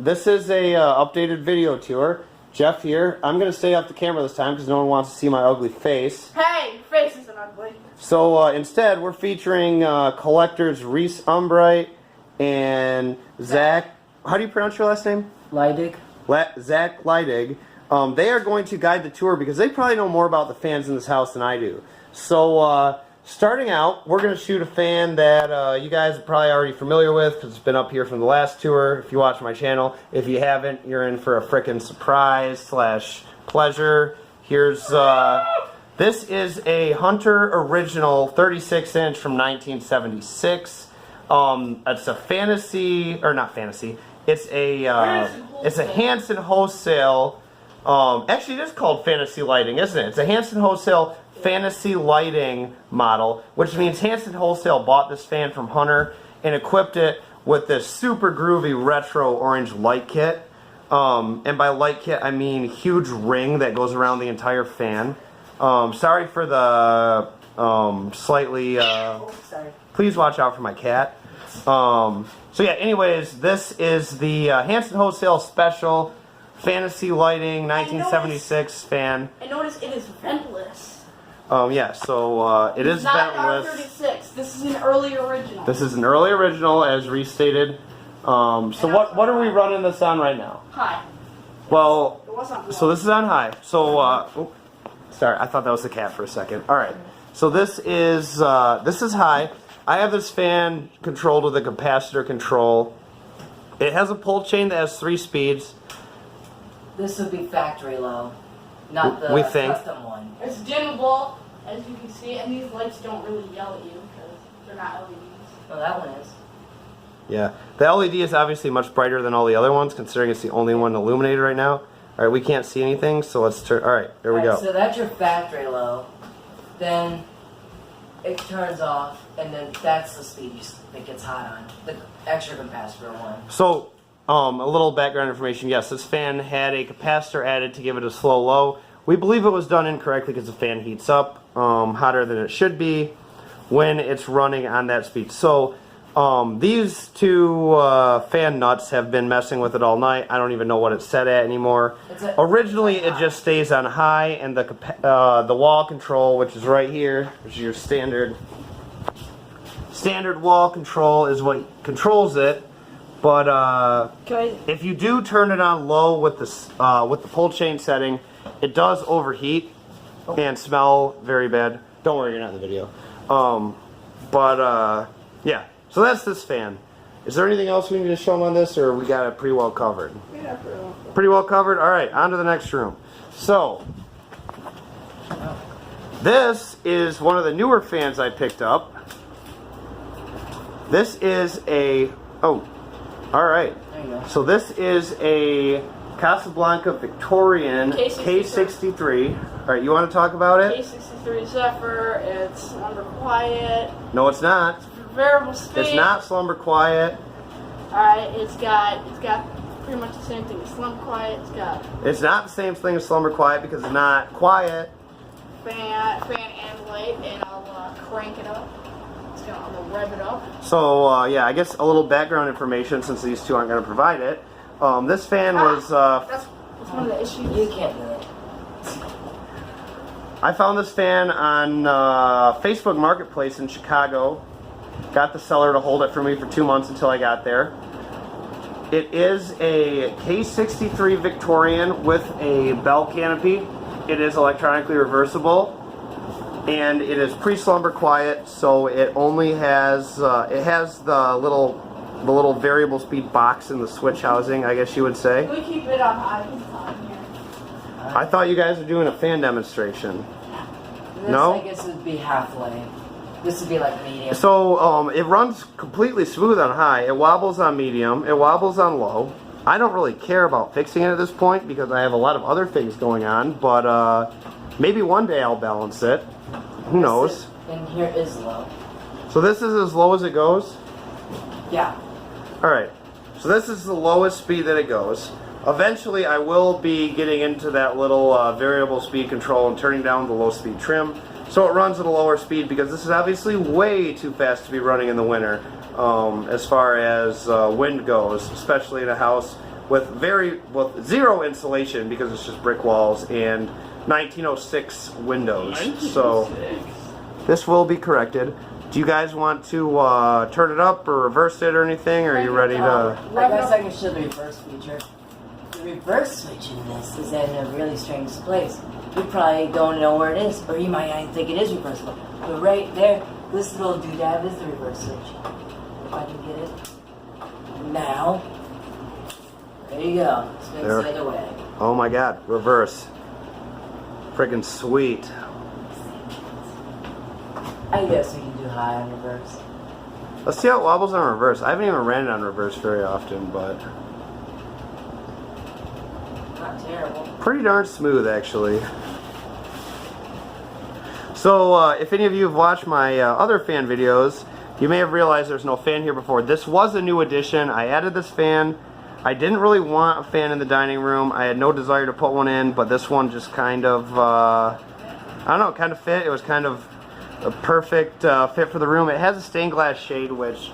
this is a updated video tour. Jeff here. I'm going to stay off the camera this time because no one wants to see my ugly face. Hey, your face isn't ugly. So instead, we're featuring collectors Reece and Zach. How do you pronounce your last name? Leidig. Zach Leidig. They are going to guide the tour because they probably know more about the fans in this house than I do. So starting out, we're going to shoot a fan that you guys are probably already familiar with because it's been up here from the last tour if you watch my channel. If you haven't, you're in for a frickin' surprise / pleasure. Here's, this is a Hunter original 36-inch from 1976. It's a fantasy, or not fantasy, it's a Hanson Wholesale. Actually, it is called Fantasy Lighting, isn't it? It's a Hanson Wholesale Fantasy Lighting model, which means Hanson Wholesale bought this fan from Hunter and equipped it with this super groovy retro orange light kit. And by light kit, I mean huge ring that goes around the entire fan. Sorry for the slightly... please watch out for my cat. So yeah, anyways, this is the Hanson Wholesale Special Fantasy Lighting 1976 fan. I noticed it is ventless. Yeah, so it is not ventless. an R36. This is an early original. This is an early original, as restated. So what are we running this on right now? High. Well, It was on low. so this is on high. So sorry, I thought that was the cat for a second. All right, so this is high. I have this fan controlled with a capacitor control. It has a pull chain that has 3 speeds. This would be factory low, not the We think. custom one. It's dimmable, as you can see, and these lights don't really yell at you because they're not LEDs. Oh, that one is. Yeah, the LED is obviously much brighter than all the other ones, considering it's the only one illuminated right now. All right, we can't see anything, so let's turn. All right, there we go. So that's your factory low. Then it turns off, and then that's the speed it gets hot on. The extra capacitor one. So, a little background information. Yes, this fan had a capacitor added to give it a slow low. We believe it was done incorrectly because the fan heats up hotter than it should be when it's running on that speed. So, these two fan nuts have been messing with it all night. I don't even know what it's set at anymore. Originally, it just stays on high, and the wall control, which is right here, which is your standard wall control, is what controls it. But if you do turn it on low with the pull chain setting, it does overheat and smell very bad. Don't worry, you're not in the video. Yeah. So that's this fan. Is there anything else we need to show them on this, or we got it pretty well covered? Yeah, Pretty well covered? All right, on to the next room. So, this is one of the newer fans I picked up. This is a... Oh, all right. There you go. So this is a Casablanca Victorian K63. K63. All right, you want to talk about it? K63 Zephyr. It's slumber quiet. No, it's not. Variable speed. It's not slumber quiet. Alright, it's got pretty much the same thing as slumber quiet. It's not the same thing as slumber quiet because it's not quiet. Fan and light, and I'll crank it up. I'm gonna rev it up. So yeah, I guess a little background information since these two aren't going to provide it. This fan was. That's one of the issues. You can't do it. I found this fan on Facebook Marketplace in Chicago. Got the seller to hold it for me for 2 months until I got there. It is a K63 Victorian with a bell canopy. It is electronically reversible, and it is pre-slumber quiet, so it only has it has the little variable speed box in the switch housing, I guess you would say. We keep it on high here. I thought you guys were doing a fan demonstration. This, No? I guess would be halfway. This would be like medium. So it runs completely smooth on high. It wobbles on medium. It wobbles on low. I don't really care about fixing it at this point because I have a lot of other things going on. But maybe one day I'll balance it. Who knows? And here is low. So this is as low as it goes? Yeah. Alright. So this is the lowest speed that it goes. Eventually I will be getting into that little variable speed control and turning down the low speed trim. So it runs at a lower speed because this is obviously way too fast to be running in the winter as far as wind goes, especially in a house with zero insulation because it's just brick walls and 1906 windows. So this will be corrected. Do you guys want to turn it up or reverse it or anything? Or are you ready to? I guess I can show the reverse feature. The reverse switch in this is in a really strange place. You probably don't know where it is, or you might not think it is reversible. But right there, this little doodad is the reverse switch. If I can get it. Now, there you go. Spins the other way. Oh my God, reverse. Freaking sweet. I guess we can do high on reverse. Let's see how it wobbles on reverse. I haven't even ran it on reverse very often, but Not terrible. pretty darn smooth actually. So if any of you have watched my other fan videos, you may have realized there's no fan here before. This was a new addition. I added this fan. I didn't really want a fan in the dining room. I had no desire to put one in, but this one just kind of, I don't know, kind of fit. It was kind of a perfect fit for the room. It has a stained glass shade, which is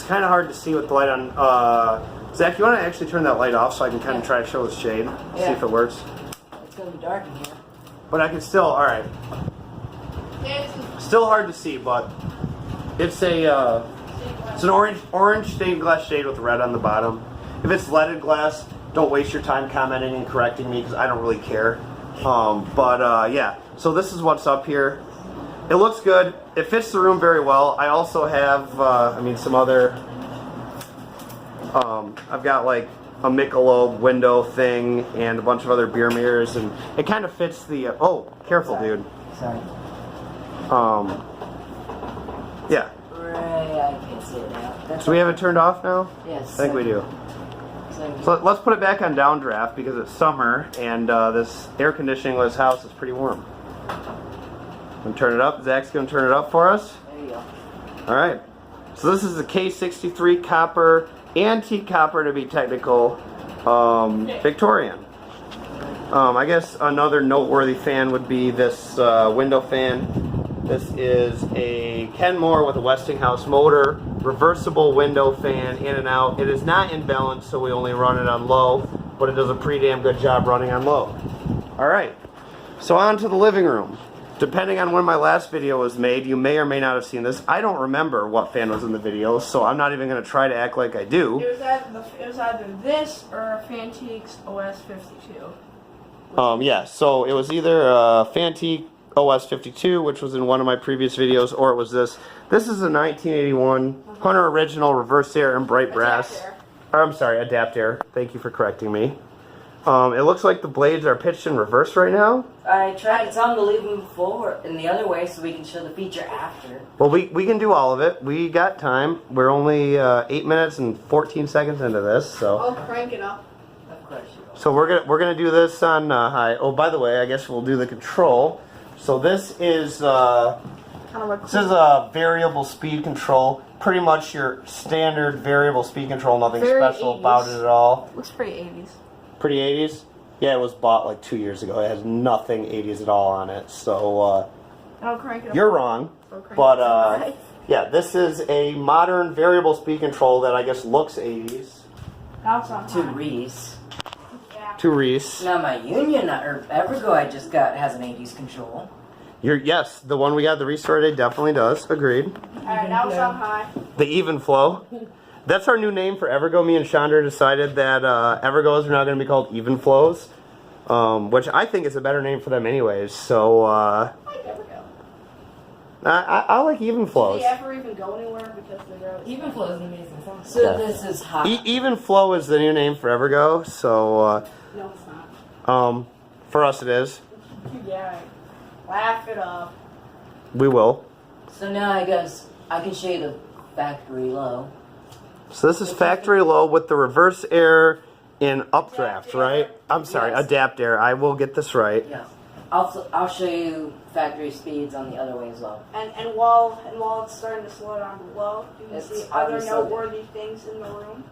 kind of hard to see with the light on. Zach, you want to actually turn that light off so I can kind of try to show the shade, see if it works? It's going to be dark in here. But I can still, alright. Still hard to see, but it's a it's an orange stained glass shade with red on the bottom. If it's leaded glass, don't waste your time commenting and correcting me because I don't really care. Yeah, so this is what's up here. It looks good. It fits the room very well. I also have, some other. I've got like a Michelob window thing and a bunch of other beer mirrors, and it kind of fits the. Oh, careful, dude. Sorry. Yeah. Right, I can't see it now. So we have it turned off now? Yes. I think we do. So let's put it back on downdraft because it's summer and this air conditioning in this house is pretty warm. I'm going to turn it up. Zach's going to turn it up for us. There you go. Alright. So this is the K63 copper, antique copper to be technical, Victorian. I guess another noteworthy fan would be this window fan. This is a Kenmore with a Westinghouse motor, reversible window fan, in and out. It is not in balance, so we only run it on low, but it does a pretty damn good job running on low. Alright, so on to the living room. Depending on when my last video was made, you may or may not have seen this. I don't remember what fan was in the video, so I'm not even going to try to act like I do. It was either this or Fantique's OS 52. Yeah, so it was either Fantique OS 52, which was in one of my previous videos, or it was this. This is a 1981 Hunter Original reverse air and bright brass. I'm sorry, adapt air. Thank you for correcting me. It looks like the blades are pitched in reverse right now. I tried to tell him to leave them forward in the other way so we can show the feature after. Well, we can do all of it. We got time. We're only 8 minutes and 14 seconds into this, so. I'll crank it up. Of course you will. So we're gonna do this on high. Oh, by the way, I guess we'll do the control. So this is a variable speed control. Pretty much your standard variable speed control. Nothing Very special 80s. about it at all. Looks pretty 80s. Pretty 80s. Yeah, it was bought like 2 years ago. It has nothing 80s at all on it. So I'll crank it up. you're wrong. But yeah, this is a modern variable speed control that I guess looks 80s. Now it's on To high. Reese. Yeah. To Reece. Now my Union or Evergo I just got has an 80s control. Yes, the one we got the Restore Day definitely does. Agreed. Alright, now it's on high. The Even Flow. That's our new name for Evergo. Me and Chandra decided that Evergos are now going to be called Even Flows, which I think is a better name for them anyways. So I like Evergo. I like Even Flows. Do they ever even go anywhere because they're really Even flow is an amazing song. So this is hot. Even Flow is the new name for Evergo. So No, it's not. for us it is. Yeah. Laugh it up. We will. So now I guess I can show you the factory low. So this is factory low with the reverse air in updraft, Adapt right? air. I'm sorry, Yes. adapt air. I will get this right. Yeah. I'll show you factory speeds on the other way as well. And while it's starting to slow down to low, you can It's see already other slowed down. noteworthy things in the room.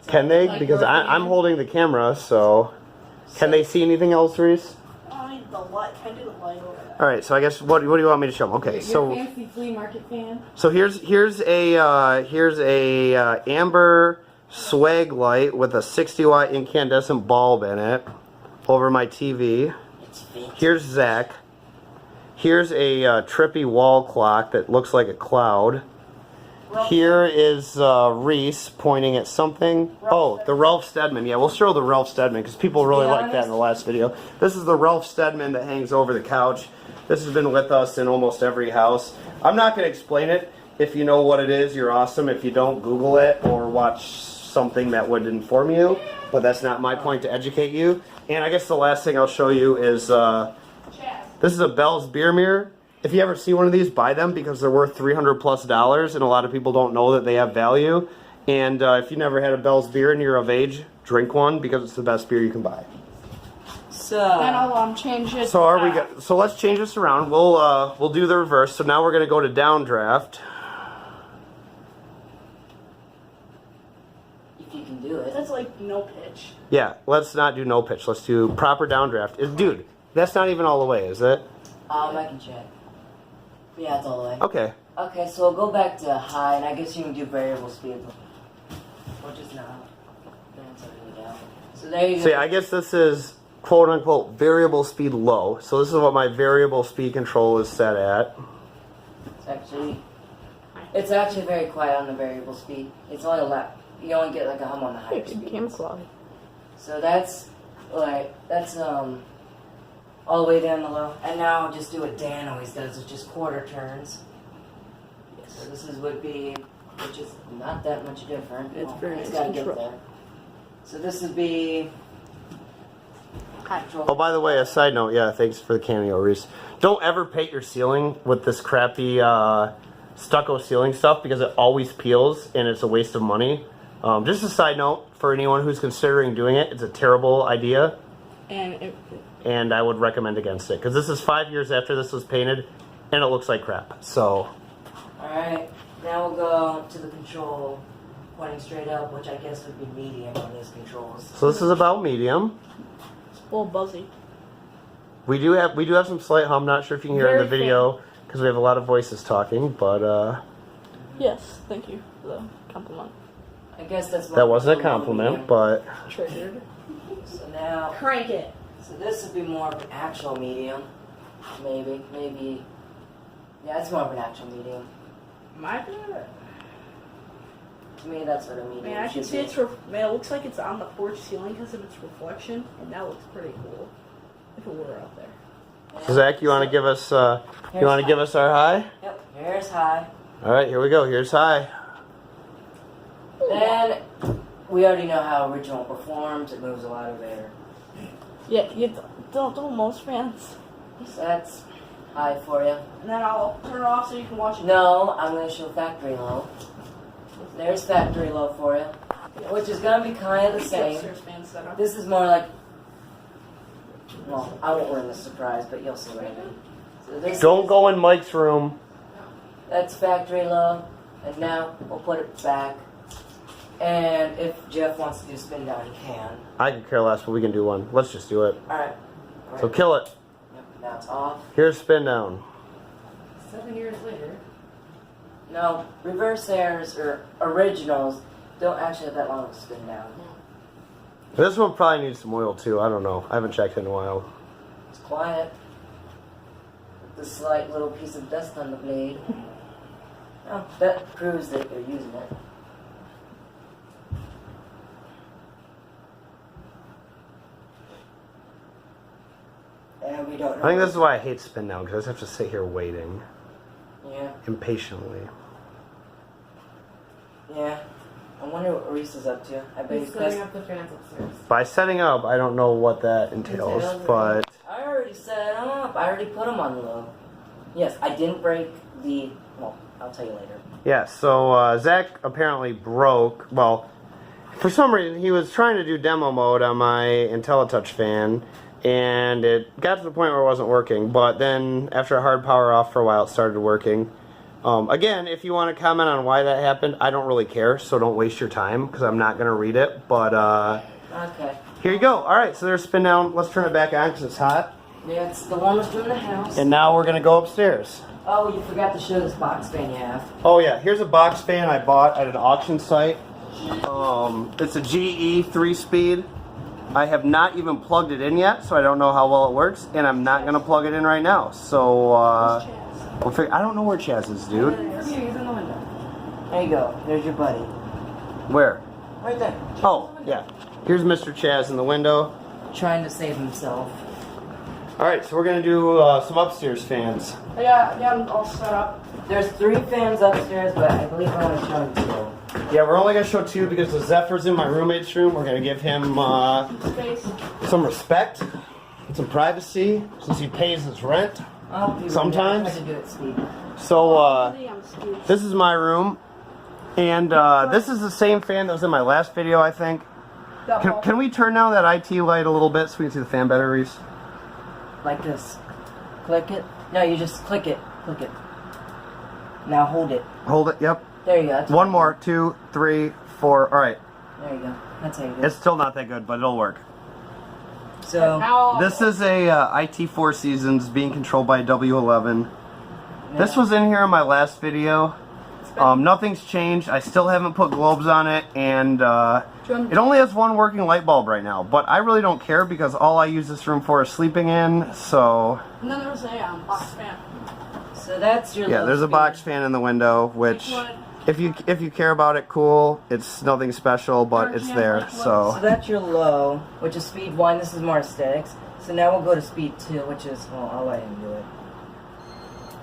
Can they? Like Because your I'm fan? holding the camera, so can they see anything else, Reese? I need the light. Can I do the light over there? All right. So I guess what do you want me to show them? Okay. Your So fancy flea market fan. here's a amber swag light with a 60-watt incandescent bulb in it over my TV. It's vintage. Here's Zach. Here's a trippy wall clock that looks like a cloud. Here is Reese pointing at something. Oh, the Ralph Steadman. Yeah, we'll show the Ralph Steadman because people really liked that in the last video. This is the Ralph Steadman that hangs over the couch. This has been with us in almost every house. I'm not going to explain it. If you know what it is, you're awesome. If you don't, Google it or watch something that would inform you. But that's not my point to educate you. And I guess the last thing I'll show you is this is a Bell's beer mirror. If you ever see one of these, buy them because they're worth $300+, and a lot of people don't know that they have value. And if you never had a Bell's beer and you're of age, drink one because it's the best beer you can buy. So then I'll change it. So let's change this around. We'll do the reverse. So now we're gonna go to downdraft. if you can do it. That's like no pitch. Yeah, let's not do no pitch. Let's do proper downdraft. Dude, that's not even all the way, is it? I can check. Yeah, it's all the way. Okay. Okay, so we'll go back to high, and I guess you can do variable speed. Or just not. Then it's already down. So there you go. See, I guess this is quote unquote variable speed low. So this is what my variable speed control is set at. It's actually very quiet on the variable speed. It's only a lap. You only get like a hum on the higher speed. So that's all the way down the low. And now just do what Dan always does, is just quarter turns. So this would be, which is not that much different. It's very It's nice got to get control. there. So this would be control. Oh, by the way, a side note, yeah, thanks for the cameo, Reese. Don't ever paint your ceiling with this crappy stucco ceiling stuff because it always peels and it's a waste of money. Just a side note for anyone who's considering doing it, it's a terrible idea. And I would recommend against it because this is 5 years after this was painted and it looks like crap. So. Alright, now we'll go to the control pointing straight up, which I guess would be medium on these controls. So this is about medium. It's a little buzzy. We do have some slight hum. Not sure if you can hear it in the video because we have a lot of voices talking, but Yes, thank you for the compliment. I guess that's that wasn't a compliment, but Triggered. So now Crank it. So this would be more of an actual medium. Maybe. Yeah, it's more of an actual medium. My bad. To me, that's what a medium Man, I can should see be. it's man, it looks like it's on the porch ceiling because of its reflection, and that looks pretty cool. If it were out there. Yeah. Zach, you want to give us our high? Yep, here's high. All right, here we go. Here's high. Then, we already know how original performs. It moves a lot of air. Yeah, you don't most fans. So that's high for you. And then I'll turn it off so you can watch it. No, I'm going to show factory low. There's factory low for you. Which is going to be kind of the same. This is more like... Well, I won't ruin the surprise, but you'll see what I mean. So this Don't go in Mike's room. That's factory low. And now we'll put it back. And if Jeff wants to do spin down, he can. I could care less, but we can do one. Let's just do it. Alright. So kill it. Yep, now it's off. Here's spin down. 7 years later. No, reverse airs or originals don't actually have that long of a spin down. This one probably needs some oil too. I don't know. I haven't checked in a while. It's quiet. The slight little piece of dust on the blade. Oh, that proves that they're using it. And we don't know. I think this is why I hate spin down because I just have to sit here waiting Yeah. impatiently. Yeah. I wonder what Reese is up to. I bet he's setting up the fans upstairs. By setting up, I don't know what that entails, but I already set him up. I already put him on the low. Yes, I didn't break the... Well, I'll tell you later. yeah. So Zach apparently broke. Well, for some reason he was trying to do demo mode on my IntelliTouch fan, and it got to the point where it wasn't working. But then after a hard power off for a while, it started working. Again, if you want to comment on why that happened, I don't really care, so don't waste your time because I'm not going to read it. But Okay. here you go. All right, so there's spin down. Let's turn it back on because it's hot. Yeah, it's the warmest room in the house. And now we're going to go upstairs. Oh, you forgot to show this box fan you have. Oh yeah, here's a box fan I bought at an auction site. It's a GE 3-speed. I have not even plugged it in yet, so I don't know how well it works, and I'm not gonna plug it in right now. So I don't know where Chaz is, dude. He's in the window. There you go. There's your buddy. Where? Right there. Oh, yeah. Here's Mr. Chaz in the window. Trying to save himself. All right, so we're gonna do some upstairs fans. Yeah, I'm all set up. There's 3 fans upstairs, but I believe I want to show them 2. Yeah, we're only gonna show 2 because the Zephyr's in my roommate's room. We're gonna give him Space. some respect, some privacy, since he pays his rent. Sometimes. I have to do it speed. So this is my room, and this is the same fan that was in my last video, I think. Can we turn down that IT light a little bit so we can see the fan better, Reese? Like this. Click it. No, you just click it. Click it. Now hold it. Hold it. Yep. There you go. That's One more. 2, 3, 4. All right. There you go. That's how you do it. It's still not that good, but it'll work. So This is a IT 4 Seasons being controlled by W11. This was in here in my last video. Nothing's changed. I still haven't put globes on it, and it only has 1 working light bulb right now. But I really don't care because all I use this room for is sleeping in. So And then there's a box fan. So that's your. yeah, there's a speed. box fan in the window, which if you care about it, cool. It's nothing special, but it's there. So that's your low, which is speed 1. This is more aesthetics. So now we'll go to speed 2, which is, well, I'll let him do it.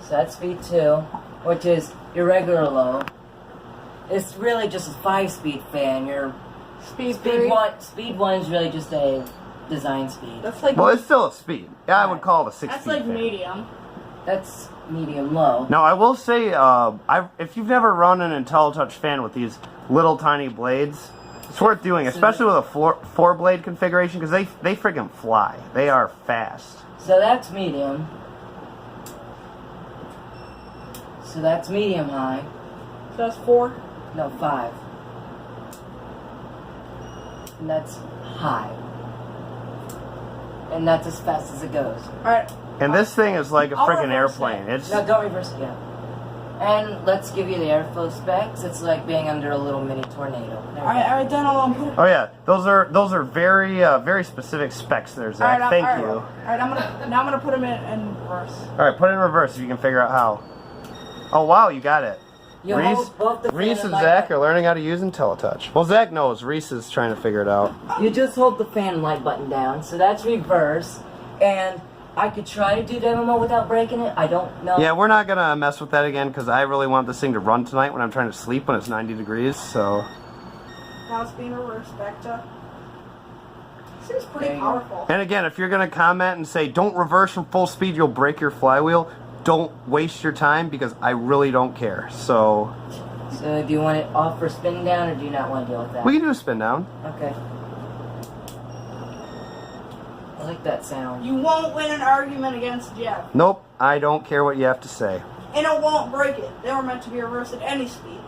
So that's speed 2, which is your regular low. It's really just a 5-speed fan. Your Speed Speed 1 is really just a design speed. That's like well, it's still a speed. Yeah, I would call it a 6-speed. that's like fan. medium. That's medium low. Now, I will say, if you've never run an IntelliTouch fan with these little tiny blades, it's worth doing, especially with a 4-blade configuration, because they freaking fly. They are fast. So that's medium. So that's medium high. So that's 4. No, 5. And that's high. And that's as fast as it goes. Alright. And this thing is like a I'll freaking reverse airplane. it. It's No, don't reverse it yet. And let's give you the airflow specs. It's like being under a little mini tornado. Alright, then I'll put it. oh yeah, those are very very specific specs there, Zach. Thank you. Alright, I'm gonna put them in reverse. All right, put it in reverse if you can figure out how. Oh wow, you got it. You Reese, hold both the fan Reese and and light Zach button. are learning how to use IntelliTouch. Well, Zach knows. Reese is trying to figure it out. You just hold the fan and light button down. So that's reverse. And I could try to do demo mode without breaking it. I don't know. Yeah, we're not gonna mess with that again because I really want this thing to run tonight when I'm trying to sleep when it's 90 degrees. So. Now it's being reversed back to. Seems pretty There you go. powerful. And again, if you're gonna comment and say don't reverse from full speed, you'll break your flywheel. Don't waste your time because I really don't care. So. So do you want it off for spin down or do you not want to deal with that? We can do a spin down. Okay. I like that sound. You won't win an argument against Jeff. Nope, I don't care what you have to say. And it won't break it. They were meant to be reversed at any speed.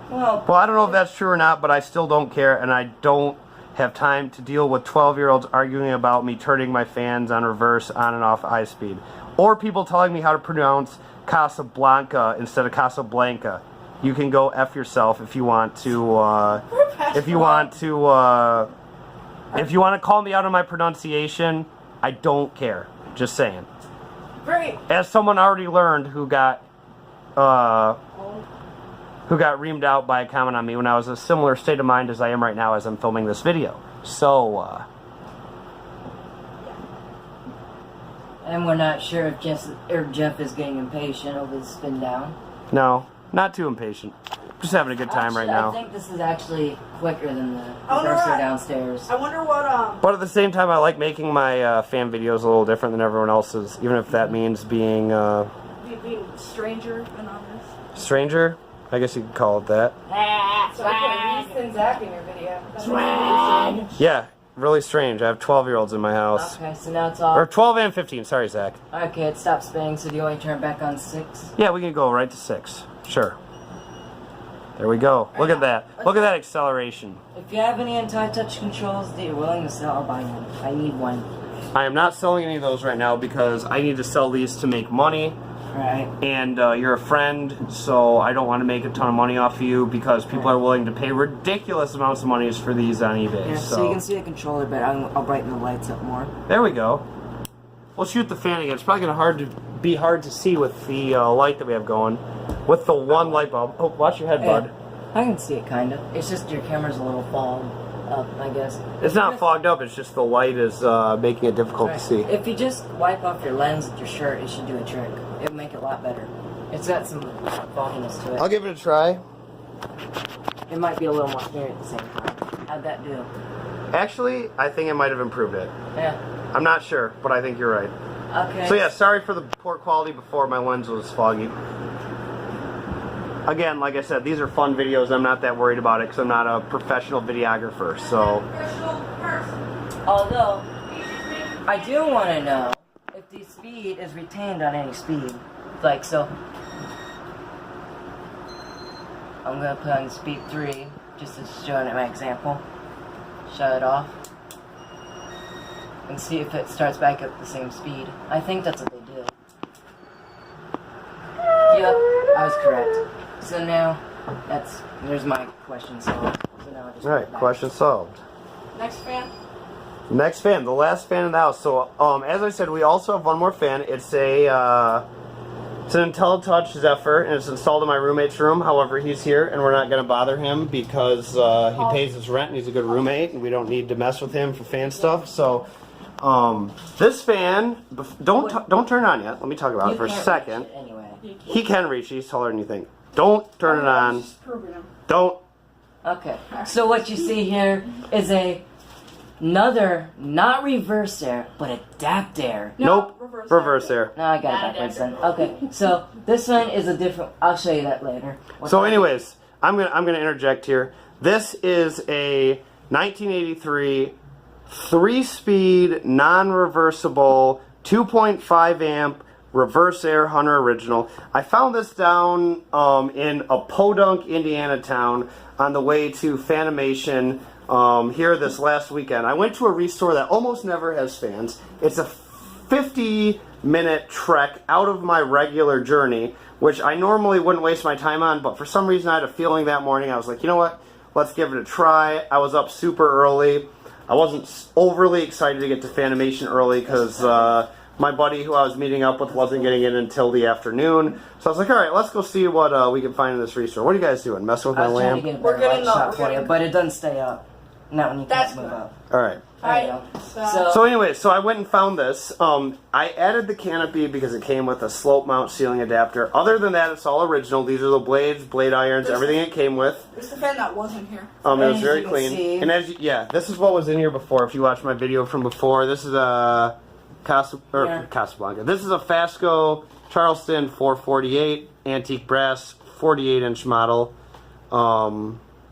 Well, Well, I don't know if that's true or not, but I still don't care, and I don't have time to deal with 12-year-olds arguing about me turning my fans on reverse on and off high speed. Or people telling me how to pronounce Casablanca instead of Casablanca. You can go F yourself if you want to, if you want to call me out on my pronunciation, I don't care. Just saying. Great. As someone already learned who got reamed out by a comment on me when I was in a similar state of mind as I am right now as I'm filming this video. So, and we're not sure if Jeff is getting impatient over the spin down. no, not too impatient. Just having a good time right Actually, now. I think this is actually quicker than the I wonder reverser what- downstairs. I wonder what But at the same time, I like making my fan videos a little different than everyone else's, even if that means being being stranger than others. stranger. I guess you could call it that. So I put Reece and Zach in your video. Swag. Yeah, really strange. I have 12-year-olds in my house. Okay, so now it's Or off. 12 and 15, sorry, Zach. Okay, it stopped spinning, so do you want to turn it back on 6? Yeah, we can go right to 6. Sure. There we go. Look at that. Look at that acceleration. If you have any anti-touch controls that you're willing to sell, I'll buy one. I need one. I am not selling any of those right now because I need to sell these to make money. Right. And you're a friend, so I don't want to make a ton of money off of you because people are willing to pay ridiculous amounts of money for these on eBay. Yeah, so you can see the controller, but I'll brighten the lights up more. There we go. We'll shoot the fan again. It's probably gonna be hard to see with the light that we have going, with the one light bulb. Oh, watch your head, bud. I can see it kind of. It's just your camera's a little fogged up, I guess. It's not fogged up. It's just the light is making it difficult to see. If you just wipe off your lens with your shirt, it should do a trick. It'll make it a lot better. It's got some fogginess to it. I'll give it a try. It might be a little more scary at the same time. How'd that do? Actually, I think it might have improved it. Yeah. I'm not sure, but I think you're right. Okay. So yeah, sorry for the poor quality before. My lens was foggy. Again, like I said, these are fun videos. I'm not that worried about it because I'm not a professional videographer. So. Although, I do want to know if the speed is retained on any speed. Like so. I'm going to put on speed 3, just to show it my example. Shut it off. And see if it starts back at the same speed. I think that's what they do. Yep, I was correct. So now, there's my question solved. So now I just Alright, question solved. Next fan. Next fan, the last fan in the house. So, as I said, we also have one more fan. It's it's an IntelliTouch Zephyr, and it's installed in my roommate's room. However, he's here, and we're not going to bother him because he pays his rent, and he's a good roommate, and we don't need to mess with him for fan stuff. So, this fan, don't turn it on yet. Let me talk about it for a second. Anyway. He can reach it. He's taller than you think. Don't turn it on. Don't. Okay. So what you see here is another, not reverse air, but adapt air. Nope. Reverse air. No, I got it backwards then. Okay. So this one is a different. I'll show you that later. So, anyways, I'm gonna interject here. This is a 1983 3-speed, non-reversible, 2.5 amp reverse air Hunter original. I found this down in a Podunk, Indiana town on the way to Fanimation here this last weekend. I went to a Reece store that almost never has fans. It's a 50-minute trek out of my regular journey, which I normally wouldn't waste my time on, but for some reason I had a feeling that morning. I was like, you know what? Let's give it a try. I was up super early. I wasn't overly excited to get to Fanimation early because my buddy who I was meeting up with wasn't getting in until the afternoon. So I was like, all right, let's go see what we can find in this Reece store. What are you guys doing? Messing with my lamp? We're getting the but it doesn't stay up. Not when you can't move up. All right. So anyway, so I went and found this. I added the canopy because it came with a slope mount ceiling adapter. Other than that, it's all original. These are the blades, blade irons, everything it came with. It's the fan that wasn't here. It was very clean. And this is what was in here before. If you watched my video from before, this is a Casablanca. This is a Fasco Charleston 448 antique brass 48-inch model. A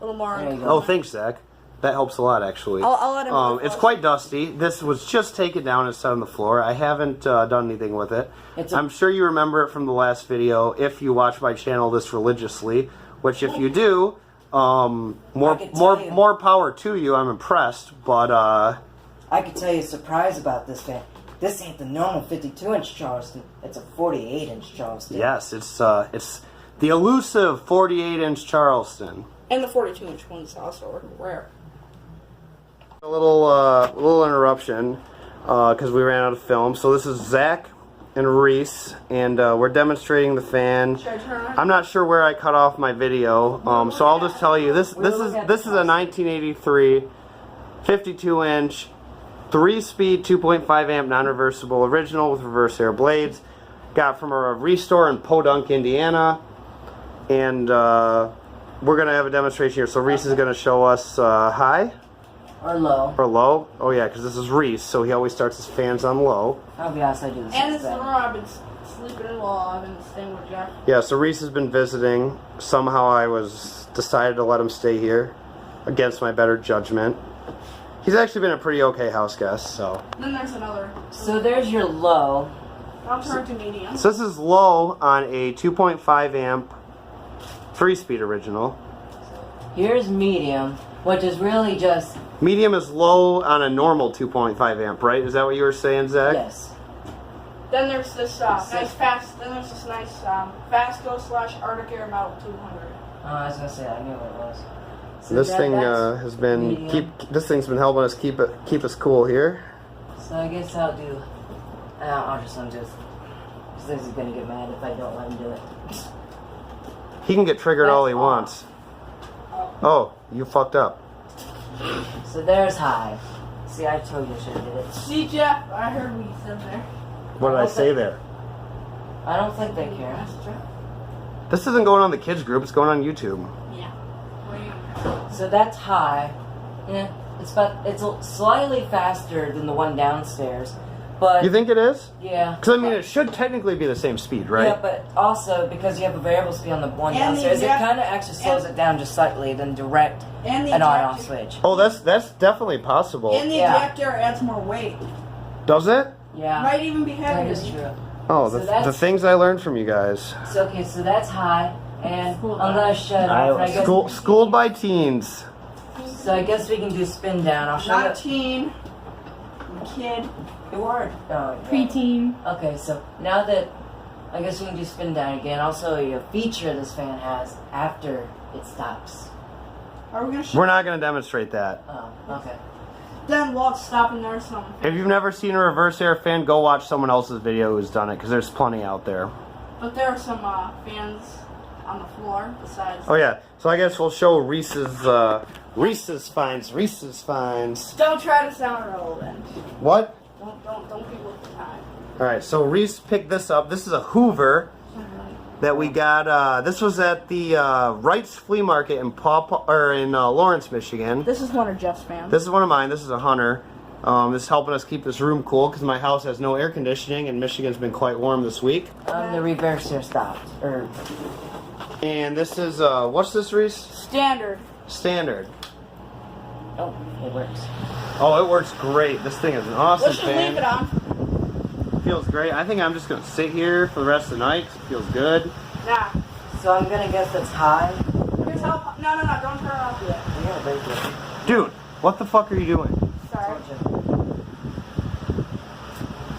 little more. Oh, thanks, Zach. That helps a lot, actually. I'll let him it's quite dusty. This was just taken down and set on the floor. I haven't done anything with it. I'm sure you remember it from the last video if you watch my channel this religiously, which if you do, more power to you. I'm impressed, but I could tell you a surprise about this fan. This ain't the normal 52-inch Charleston. It's a 48-inch Charleston. Yes, it's the elusive 48-inch Charleston. And the 42-inch one's also rare. A little interruption because we ran out of film. So this is Zach and Reece, and we're demonstrating the fan. Should I turn on? I'm not sure where I cut off my video, so I'll just tell you this is a 1983 52-inch 3-speed 2.5 amp non-reversible original with reverse air blades. Got from a Reece store in Podunk, Indiana, and we're gonna have a demonstration here. So Reece is gonna show us high. Or low. Or low? Oh yeah, because this is Reece, so he always starts his fans on low. I'll be honest, I do this. And this is the room I've been sleeping in while I've been staying with Jack. Yeah, so Reece has been visiting. Somehow I decided to let him stay here, against my better judgment. He's actually been a pretty okay house guest, so. Then there's another. So there's your low. I'll turn to medium. So this is low on a 2.5 amp 3-speed original. Here's medium, which is really just... Medium is low on a normal 2.5 amp, right? Is that what you were saying, Zach? Yes. Then there's this nice fast. Then there's this nice Fastgo / Arctic Air Model 200. Oh, I was gonna say I knew what it was. So This that- thing that's has been medium. this thing's been helping us keep us cool here. So I guess I'll do. I'll just undo this. Because he's gonna get mad if I don't let him do it. He can get triggered all he That's wants. Oh, you fucked up. So there's high. See, I told you I should have did it. See, Jeff, I heard what you said there. What did I say there? I don't think they care. That's Jeff. This isn't going on the kids group. It's going on YouTube. Yeah. So that's high. Yeah, it's slightly faster than the one downstairs, but You think it is? yeah. Because I mean, it should technically be the same speed, right? Yeah, but also because you have a variable speed on the one And the downstairs, it eject- kind of actually slows it down just slightly, then direct And the an on-off ejector- switch. Oh, that's definitely possible. And the Yeah. ejector adds more weight. Does it? Yeah, Might even be that heavier. is true. Oh, So the that's- things I learned from you guys. So okay, so that's high, and Cool. I'm gonna shut off. I guess, Schooled by teens. so I guess we can do spin down. I'll show Not a you. teen. Kid. It worked. Oh, yeah. Preteen. Okay, so now that I guess we can do spin down again, I'll show you a feature this fan has after it stops. Are we gonna We're not going to demonstrate that. Oh, okay. Then we'll stop and there's something. If you've never seen a reverse air fan, go watch someone else's video who's done it, because there's plenty out there. But there are some fans on the floor besides. Oh yeah, so I guess we'll show Reese's finds. Don't try to sound relevant. What? Don't be with the time. All right, so Reese picked this up. This is a Hoover that we got. This was at the Wright's Flea Market in Lawrence, Michigan. This is one of Jeff's fans. This is one of mine. This is a Hunter. This is helping us keep this room cool because my house has no air conditioning and Michigan's been quite warm this week. The reverse here stopped. And this is what's this, Reese? Standard. Standard. Oh, it works. Oh, it works great. This thing is an awesome Let's just fan. leave it on. Feels great. I think I'm just gonna sit here for the rest of the night 'cause it feels good. Nah. So I'm gonna guess that's high. Here's how. No, don't turn it off yet. We gotta break it. Dude, what the fuck are you doing? Sorry.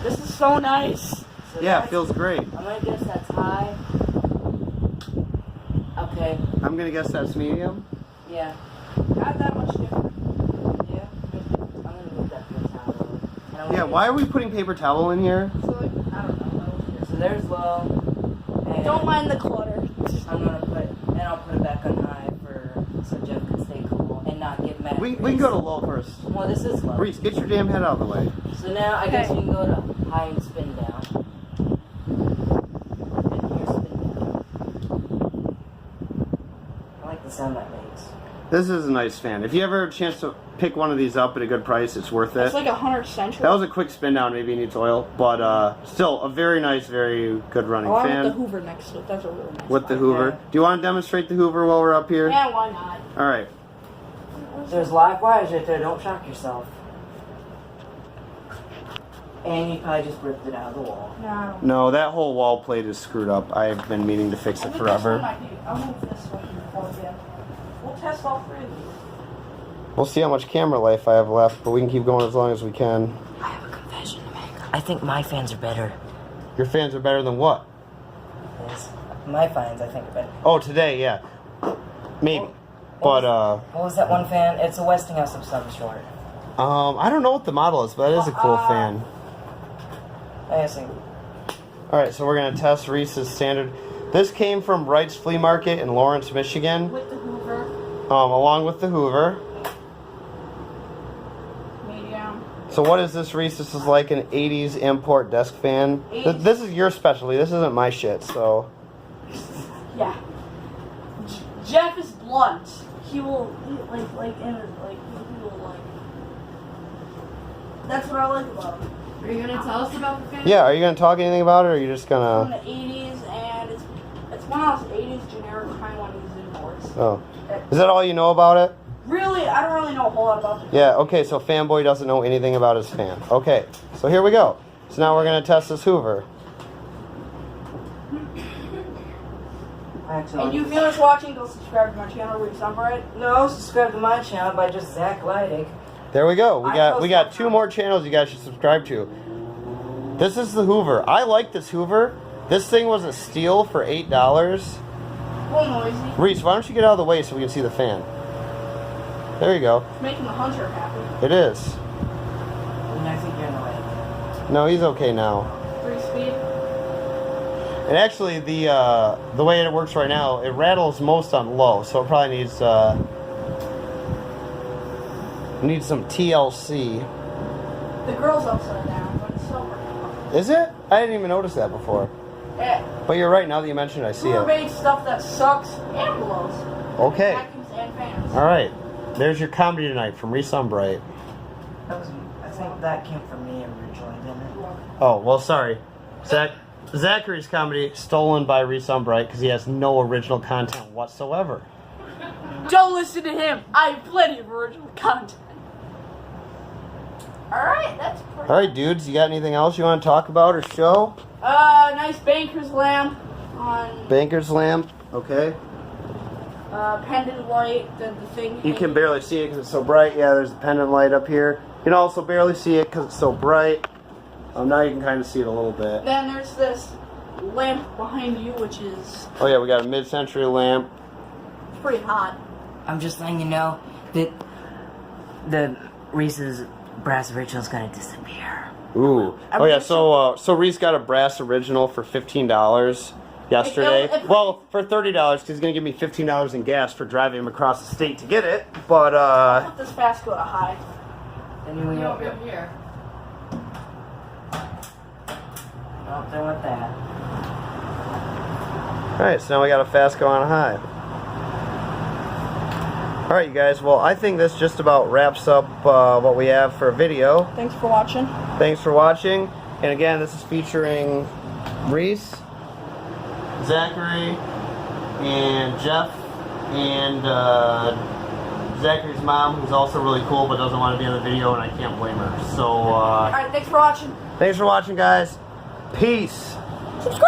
This is so nice. So Yeah, it that's- feels great. I'm gonna guess that's high. Okay. I'm gonna guess that's medium. Yeah. Not that much different. Yeah. I'm gonna move that to the towel. And I'm Yeah, gonna- why are we putting paper towel in here? So like, I don't know. So there's low. And Don't mind the clutter. I'm gonna I'll put it back on high so Jeff can stay cool and not get mad. We can go to low first. Well, this is low. Reese, get your damn head out of the way. So now I guess Okay. we can go to high and spin down. And here's spin down. I like the sound that makes. This is a nice fan. If you ever have a chance to pick one of these up at a good price, it's worth it. It's like 100 Century. That was a quick spin down, maybe it needs oil, but still a very nice, very good running Oh, I fan. want the Hoover next to it. That's a really nice With the one. Hoover. Okay. Do you want to demonstrate the Hoover while we're up here? Yeah, why not? Alright. There's live wires right there. Don't shock yourself. And you probably just ripped it out of the wall. No, I don't. No, that whole wall plate is screwed up. I've been meaning to fix I it think this one forever. might be. I'll move this one here for you. We'll test all three of these. We'll see how much camera life I have left, but we can keep going as long as we can. I have a confession to make. I think my fans are better. Your fans are better than what? Yes. My fans, I think, are better. Oh, today, yeah. Maybe. But, What was that one fan? It's a Westinghouse of some sort. I don't know what the model is, but it is a cool fan. I see. Alright, so we're going to test Reese's Standard. This came from Wright's Flea Market in Lawrence, Michigan, With the Hoover. along with the Hoover. Medium. So what is this, Reese? This is like an 80s import desk fan. 80s. This is your specialty. This isn't my shit, so... Yeah. Jeff is blunt. He will like he will like. That's what I like about him. Are you gonna tell us about the fan? Yeah, are you going to talk anything about it, or are you just From going the 80s, and it's one of those 80s generic Taiwanese imports. to... Oh. Is that all you know about it? Really, I don't really know a whole lot about the. Yeah, okay, so Fanboy doesn't know anything about his fan. Okay, so here we go. So now we're going to test this Hoover. Actually, And you viewers watching, go subscribe to my channel, Reece and Zach. no, subscribe to my channel by just Zach Leidig. There we go. We I got post we got on 2 more channels you guys should subscribe to. This is the Hoover. I like this Hoover. This thing was a steal for $8. A little noisy. Reese, why don't you get out of the way so we can see the fan? There you go. It's making the hunter happy. It is. And I think you're in the way. No, he's okay now. 3-speed. And actually, the way it works right now, it rattles most on low, so it probably needs some TLC. The girl's upside down, but it's silver. Is it? I didn't even notice that before. Yeah. But you're right. Now that you mention it, I see Hoover it. made stuff that sucks and blows. Okay. Vacuums and fans. All right. There's your comedy tonight from Reece and Bright. I think that came from me originally, didn't it? Oh well, sorry. Zachary's comedy stolen by Reece and Bright because he has no original content whatsoever. Don't listen to him. I have plenty of original content. Alright, that's pretty. All right, dudes. You got anything else you want to talk about or show? Nice banker's lamp on Banker's lamp. Okay. pendant light. The thing. You can barely see it because it's so bright. Yeah, there's a pendant light up here. You can also barely see it because it's so bright. Now you can kind of see it a little bit. Then there's this lamp behind you, which is Oh yeah, we got a mid-century lamp. pretty hot. I'm just letting you know that the Reese's brass original's gonna disappear. Ooh. Oh yeah, so Reese got a brass original for $15 yesterday. Well, for $30 because he's gonna give me $15 in gas for driving him across the state to get it. But Let this fast go to high. Then we You're over here. Not done with that. all right, so now we got a fast go on high. All right, you guys. Well, I think this just about wraps up what we have for a video. Thanks for watching. Thanks for watching. And again, this is featuring Reese, Zachary, and Jeff, and Zachary's mom, who's also really cool but doesn't want to be on the video, and I can't blame her. So, Alright, thanks for watching. thanks for watching, guys. Peace. Subscribe.